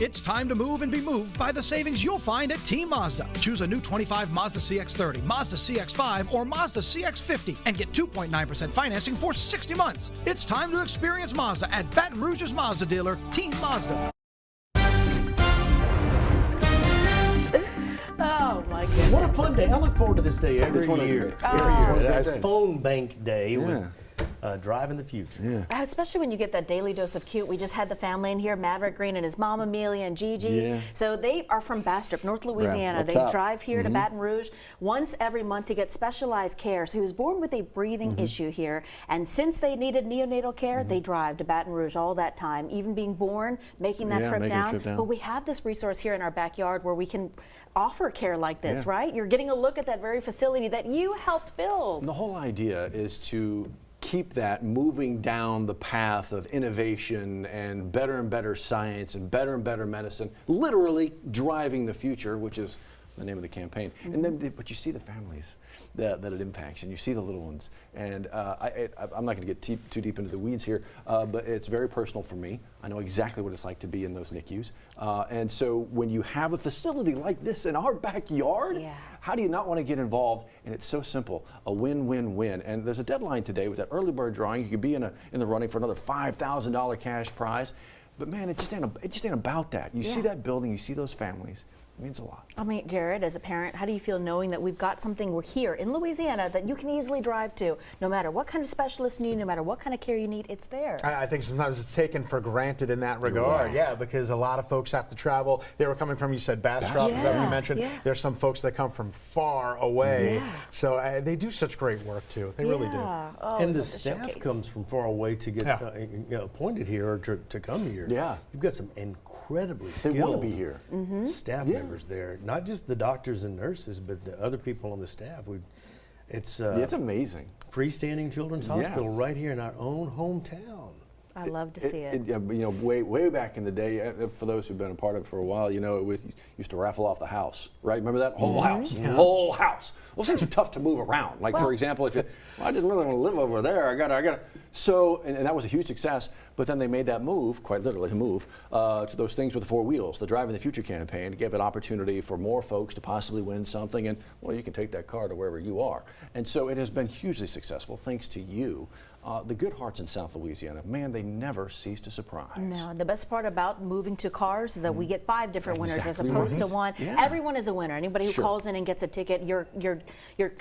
It's time to move and be moved by the savings you'll find at Team Mazda. Choose a new 25 Mazda CX-30, Mazda CX-5, or Mazda CX-50 and get 2.9% financing for 60 months. It's time to experience Mazda at Baton Rouge's Mazda dealer, Team Mazda. Oh my goodness. What a fun day. I look forward to this day every year. It's phone bank day with driving the future. Especially when you get that daily dose of cute. We just had the family in here, Maverick Green and his mom Amelia and Gigi. So they are from Bastrop, North Louisiana. They drive here to Baton Rouge once every month to get specialized care. So he was born with a breathing issue here, and since they needed neonatal care, they drive to Baton Rouge all that time, even being born, making that trip down. But we have this resource here in our backyard where we can offer care like this, right? You're getting a look at that very facility that you helped build. The whole idea is to keep that moving down the path of innovation and better science and better medicine, literally driving the future, which is the name of the campaign. And then, but you see the families that it impacts, and you see the little ones. And I'm not going to get too deep into the weeds here, but it's very personal for me. I know exactly what it's like to be in those NICUs. And so when you have a facility like this in our backyard, how do you not want to get involved? And it's so simple, a win-win-win. And there's a deadline today with that early bird drawing. You could be in the running for another $5,000 cash prize. But man, it just ain't about that. You see that building, you see those families. It means a lot. I mean, Jared, as a parent, how do you feel knowing that we've got something we're here in Louisiana that you can easily drive to? No matter what kind of specialist you need, no matter what kind of care you need, it's there. I think sometimes it's taken for granted in that regard. Yeah, because a lot of folks have to travel. They were coming from, you said, Bastrop, is that what you mentioned? There's some folks that come from far away. So they do such great work, too. They really do. Oh, and the staff comes from far away to get appointed here or to come here. You've got some incredibly skilled they want to be here. Staff members there, not just the doctors and nurses, but the other people on the staff. It's amazing. Freestanding Children's Hospital right here in our own hometown. I love to see it. You know, way back in the day, for those who've been a part of it for a while, you know, it used to raffle off the house, right? Remember that? Whole house. Whole house. Well, things are tough to move around. Like, for example, if you, I didn't really want to live over there, I got so, and that was a huge success, but then they made that move, quite literally a move, to those things with the 4 wheels, the Driving the Future campaign, to give an opportunity for more folks to possibly win something, and, well, you can take that car to wherever you are. And so it has been hugely successful, thanks to you. The good hearts in South Louisiana, man, they never cease to surprise. No, the best part about moving to cars is that we get 5 different winners as opposed to one. Everyone is a winner. Anybody who calls in and gets a ticket, your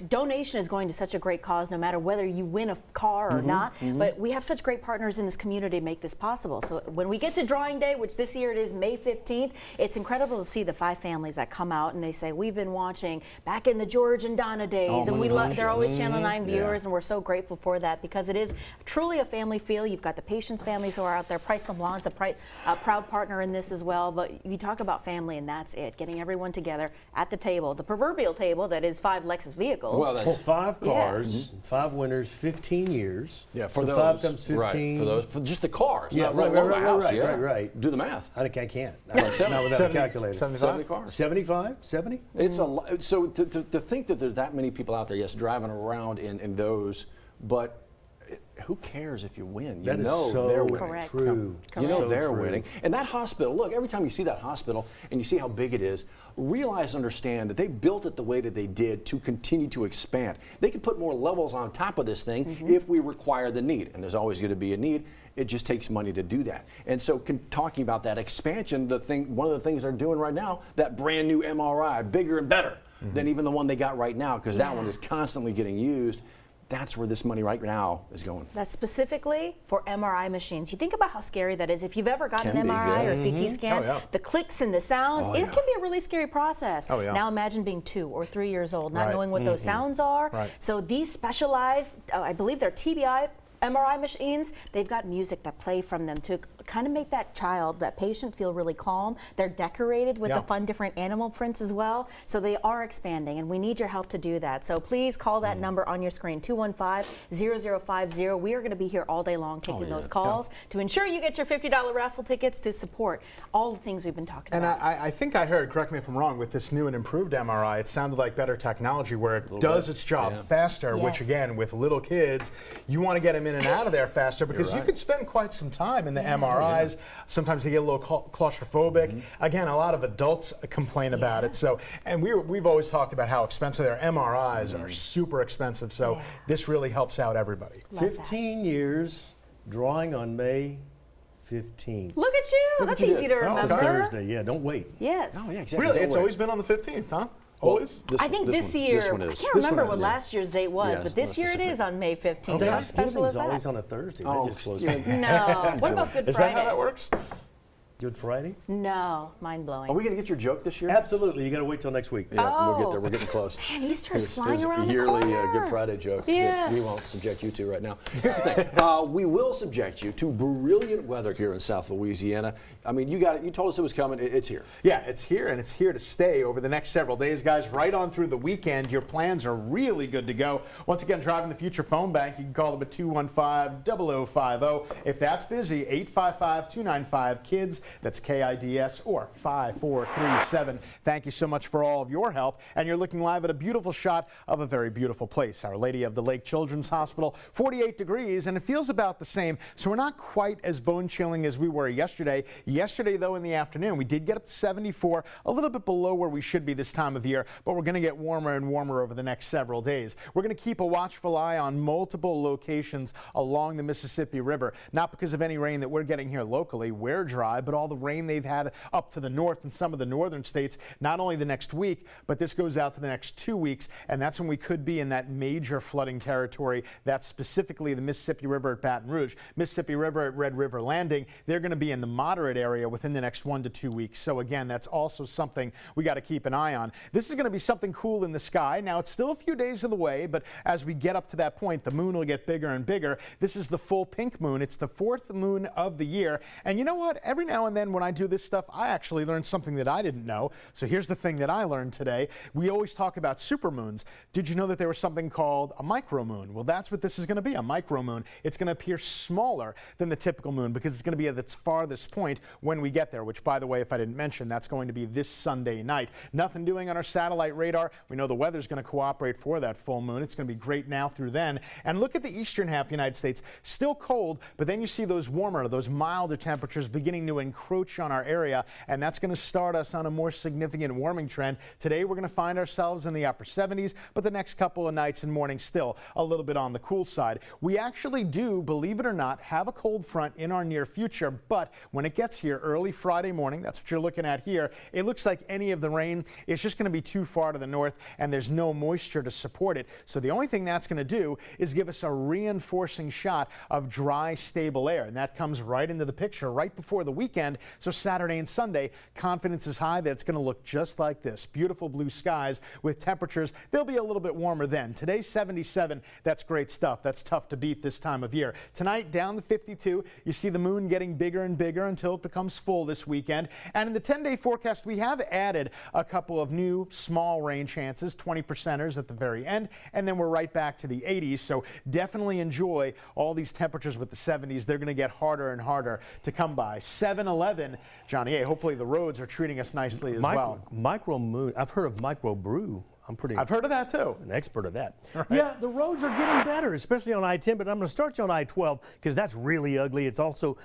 donation is going to such a great cause, no matter whether you win a car or not. But we have such great partners in this community to make this possible. So when we get to drawing day, which this year it is May 15th, it's incredible to see the 5 families that come out and they say, we've been watching back in the George and Donna days, and we love, they're always Channel 9 viewers, and we're so grateful for that because it is truly a family feel. You've got the patients' families who are out there. Price LeBlanc's a proud partner in this as well. But you talk about family, and that's it. Getting everyone together at the table, the proverbial table that is 5 Lexus vehicles. Well, that's 5 cars, 5 winners, 15 years. Yeah, for so those 5 times 15. Right, for just the cars. Yeah, not right. Do the math. I can't. Not without a calculator. 70 cars. 75? 70? It's a lot. So to think that there's that many people out there, yes, driving around in those, but who cares if you win? You know they're winning. True. You know they're winning. And that hospital, look, every time you see that hospital and you see how big it is, realize, understand that they built it the way that they did to continue to expand. They could put more levels on top of this thing if we require the need. And there's always going to be a need. It just takes money to do that. And so talking about that expansion, one of the things they're doing right now, that brand new MRI, bigger and better than even the one they got right now, because that one is constantly getting used. That's where this money right now is going. That's specifically for MRI machines. You think about how scary that is. If you've ever gotten an MRI or CT scan, the clicks and the sounds, it can be a really scary process. Now imagine being 2 or 3 years old, not knowing what those sounds are. So these specialized, I believe they're TBI MRI machines, they've got music that play from them to kind of make that patient feel really calm. They're decorated with the fun different animal prints as well. So they are expanding, and we need your help to do that. So please call that number on your screen, 215-0050. We are going to be here all day long taking those calls to ensure you get your $50 raffle tickets to support all the things we've been talking about. And I think I heard, correct me if I'm wrong, with this new and improved MRI, it sounded like better technology where it does its job faster, which again, with little kids, you want to get them in and out of there faster because you could spend quite some time in the MRI MRIs. Sometimes they get a little claustrophobic. Again, a lot of adults complain about it. So, and we've always talked about how expensive their MRIs are super expensive. So this really helps out everybody. 15 years, drawing on May 15th. Look at you. That's easy to remember. Thursday, yeah, don't wait. Yes. Oh, yeah, exactly. Really? It's always been on the 15th, huh? Always? I think this year, I can't remember what last year's date was, but this year it is on May 15th. How special is that? Always on a Thursday. Oh, They just close No. What about Good Friday? Is that how that works? Good Friday? No. Mind-blowing. Are we going to get your joke this year? Absolutely. You got to wait till next week. Yeah, we'll get there. We're getting close. Man, Easter is Here's flying around a yearly the corner. Good Friday joke Yeah. that we won't subject you to right now. Here's the thing. We will subject you to brilliant weather here in South Louisiana. I mean, you told us it was coming. It's here. Yeah, it's here, and it's here to stay over the next several days, guys. Right on through the weekend, your plans are really good to go. Once again, Driving the Future phone bank, you can call them at 215-0050. If that's busy, 855-295-KIDS. That's KIDS, or 5437. Thank you so much for all of your help. And you're looking live at a beautiful shot of a very beautiful place, Our Lady of the Lake Children's Hospital. 48 degrees, and it feels about the same, so we're not quite as bone-chilling as we were yesterday. Yesterday, though, in the afternoon, we did get up to 74, a little bit below where we should be this time of year, but we're going to get warmer and warmer over the next several days. We're going to keep a watchful eye on multiple locations along the Mississippi River, not because of any rain that we're getting here locally. We're dry, but all the rain they've had up to the north and some of the northern states, not only the next week, but this goes out to the next 2 weeks, and that's when we could be in that major flooding territory. That's specifically the Mississippi River at Baton Rouge, Mississippi River at Red River Landing. They're going to be in the moderate area within the next 1 to 2 weeks. So again, that's also something we got to keep an eye on. This is going to be something cool in the sky. Now, it's still a few days of the way, but as we get up to that point, the moon will get bigger and bigger. This is the full pink moon. It's the 4th moon of the year. And you know what? Every now and then when I do this stuff, I actually learn something that I didn't know. So here's the thing that I learned today. We always talk about supermoons. Did you know that there was something called a micromoon? Well, that's what this is going to be, a micromoon. It's going to appear smaller than the typical moon because it's going to be at its farthest point when we get there, which, by the way, if I didn't mention, that's going to be this Sunday night. Nothing doing on our satellite radar. We know the weather's going to cooperate for that full moon. It's going to be great now through then. And look at the eastern half of the United States. Still cold, but then you see those warmer, those milder temperatures beginning to encroach on our area, and that's going to start us on a more significant warming trend. Today, we're going to find ourselves in the upper 70s, but the next couple of nights and mornings still a little bit on the cool side. We actually do, believe it or not, have a cold front in our near future, but when it gets here early Friday morning, that's what you're looking at here, it looks like any of the rain is just going to be too far to the north, and there's no moisture to support it. So the only thing that's going to do is give us a reinforcing shot of dry, stable air, and that comes right into the picture right before the weekend. So Saturday and Sunday, confidence is high that it's going to look just like this. Beautiful blue skies with temperatures. They'll be a little bit warmer then. Today's 77. That's great stuff. That's tough to beat this time of year. Tonight, down to 52. You see the moon getting bigger and bigger until it becomes full this weekend. And in the 10-day forecast, we have added a couple of new small rain chances, 20%ers at the very end, and then we're right back to the 80s. So definitely enjoy all these temperatures with the 70s. They're going to get harder and harder to come by. 7-11, Johnny A. Hopefully the roads are treating us nicely as well. Micro moon. I've heard of micro brew. I've heard of that too. An expert of that. Right. Yeah, the roads are getting better, especially on I-10, but I'm going to start you on I-12 because that's really ugly. It's also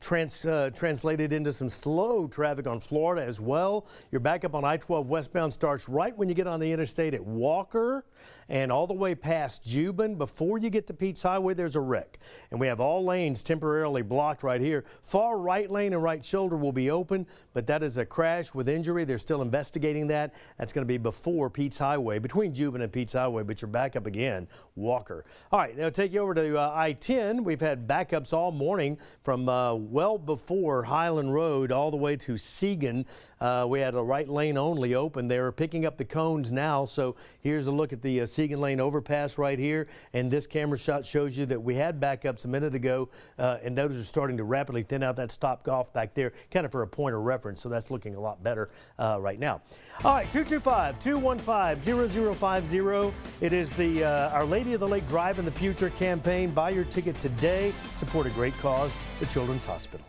translated into some slow traffic on Florida as well. Your backup on I-12 westbound starts right when you get on the interstate at Walker and all the way past Juban. Before you get to Pete's Highway, there's a wreck. And we have all lanes temporarily blocked right here. Far right lane and right shoulder will be open, but that is a crash with injury. They're still investigating that. That's going to be before Pete's Highway, between Juban and Pete's Highway, but you're back up again, Walker. All right, now take you over to I-10. We've had backups all morning from well before Highland Road all the way to Segan. We had a right lane only open. They're picking up the cones now, so here's a look at the Segan Lane overpass right here, and this camera shot shows you that we had backups a minute ago, and those are starting to rapidly thin out. That stopped off back there, kind of for a point of reference, so that's looking a lot better right now. All right, 225-215-0050. It is the Our Lady of the Lake Drive in the Future campaign. Buy your ticket today. Support a great cause, the Children's Hospital.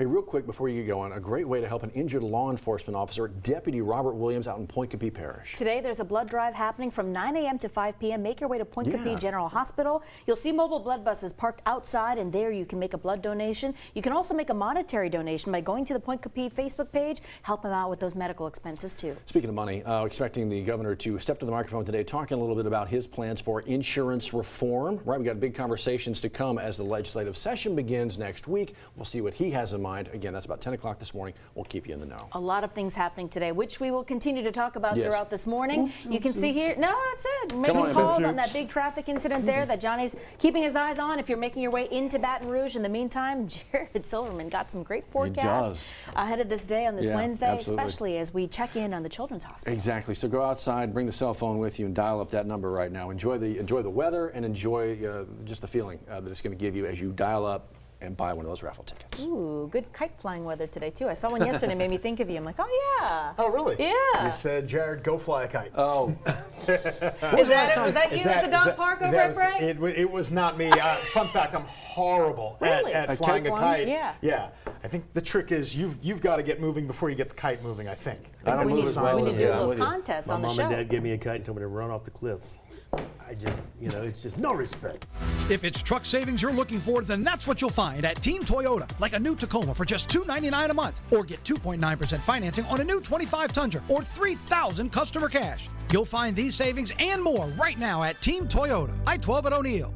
Hey, real quick before you get going, a great way to help an injured law enforcement officer, Deputy Robert Williams out in Point Capee Parish. Today there's a blood drive happening from 9 a.m. to 5 p.m. Make your way to Point Capee General Hospital. You'll see mobile blood buses parked outside, and there you can make a blood donation. You can also make a monetary donation by going to the Point Capee Facebook page. Help them out with those medical expenses too. Speaking of money, expecting the governor to step to the microphone today, talking a little bit about his plans for insurance reform. Right, we got big conversations to come as the legislative session begins next week. We'll see what he has in mind. Again, that's about 10 o'clock this morning. We'll keep you in the know. A lot of things happening today, which we will continue to talk about throughout this morning. You can see here, no, that's it. Making calls on that big traffic incident there that Johnny's keeping his eyes on if you're making your way into Baton Rouge. In the meantime, Jared Silverman got some great forecasts ahead of this day on this Wednesday, especially as we check in on the Children's Hospital. Exactly. So go outside, bring the cell phone with you, and dial up that number right now. Enjoy the weather and enjoy just the feeling that it's going to give you as you dial up and buy one of those raffle tickets. Ooh, good kite flying weather today too. I saw one yesterday, made me think of you. I'm like, oh yeah. Oh really? Yeah. You said, Jared, go fly a kite. Oh. Was that you at the dog park over at Bray? It was not me. Fun fact, I'm horrible at flying a kite. Yeah. I think the trick is you've got to get moving before you get the kite moving, I think. We need to do a little contest on the show. My mom and dad gave me a kite and told me to run off the cliff. I just, it's just no respect. If it's truck savings you're looking for, then that's what you'll find at Team Toyota. Like a new Tacoma for just $299 a month. Or get 2.9% financing on a new 25 Tundra or $3,000 customer cash. You'll find these savings and more right now at Team Toyota. I-12 at O'Neill.